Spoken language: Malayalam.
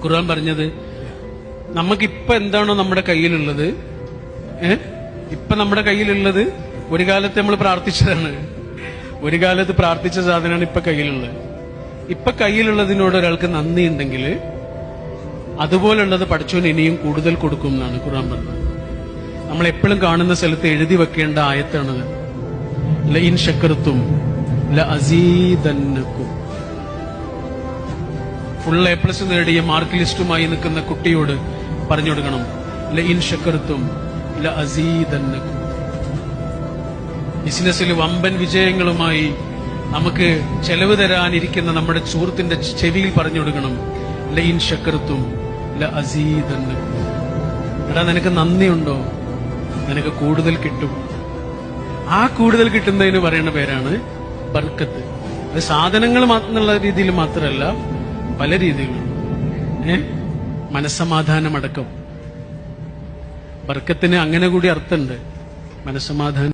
ഖുർആൻ പറഞ്ഞത് നമുക്കിപ്പൊ എന്താണോ നമ്മുടെ കയ്യിലുള്ളത്, ഇപ്പൊ നമ്മുടെ കയ്യിലുള്ളത് ഒരു കാലത്ത് നമ്മൾ പ്രാർത്ഥിച്ചതാണ്. ഒരു കാലത്ത് പ്രാർത്ഥിച്ച സാധനമാണ് ഇപ്പൊ കയ്യിലുള്ളത്. ഇപ്പൊ കയ്യിലുള്ളതിനോട് ഒരാൾക്ക് നന്ദി ഉണ്ടെങ്കിൽ അതുപോലുള്ളത് പടച്ചോൻ ഇനിയും കൂടുതൽ കൊടുക്കും എന്നാണ് ഖുർആൻ പറഞ്ഞത്. നമ്മൾ എപ്പോഴും കാണുന്ന സ്ഥലത്ത് എഴുതി വെക്കേണ്ട ആയത്താണത്. ലഇൻ ശക്കർത്തും ലഅസീദന്നകും. ഫുൾ A+ നേടിയ മാർക്ക് ലിസ്റ്റുമായി നിൽക്കുന്ന കുട്ടിയോട് പറഞ്ഞു കൊടുക്കണം, ലഇൻ ശക്കർത്തും ലഅസീദന്നകും. ബിസിനസ്സിൽ വമ്പൻ വിജയങ്ങളുമായി നമുക്ക് ചെലവ് തരാനിരിക്കുന്ന നമ്മുടെ സുഹൃത്തിന്റെ ചെവിയിൽ പറഞ്ഞു കൊടുക്കണം, ലഇൻ ശക്കർത്തും ലഅസീദന്നകും. എടാ, നിനക്ക് നന്ദിയുണ്ടോ? നിനക്ക് കൂടുതൽ കിട്ടും. ആ കൂടുതൽ കിട്ടുന്നതിന് പറയുന്ന പേരാണ് ബർക്കത്ത്. അത് സാധനങ്ങൾ എന്നുള്ള രീതിയിൽ മാത്രമല്ല, പല രീതിയിലും. മനസ്സമാധാനമടക്കം ബർക്കത്തിന് അങ്ങനെ കൂടി അർത്ഥമുണ്ട്. മനസ്സമാധാനം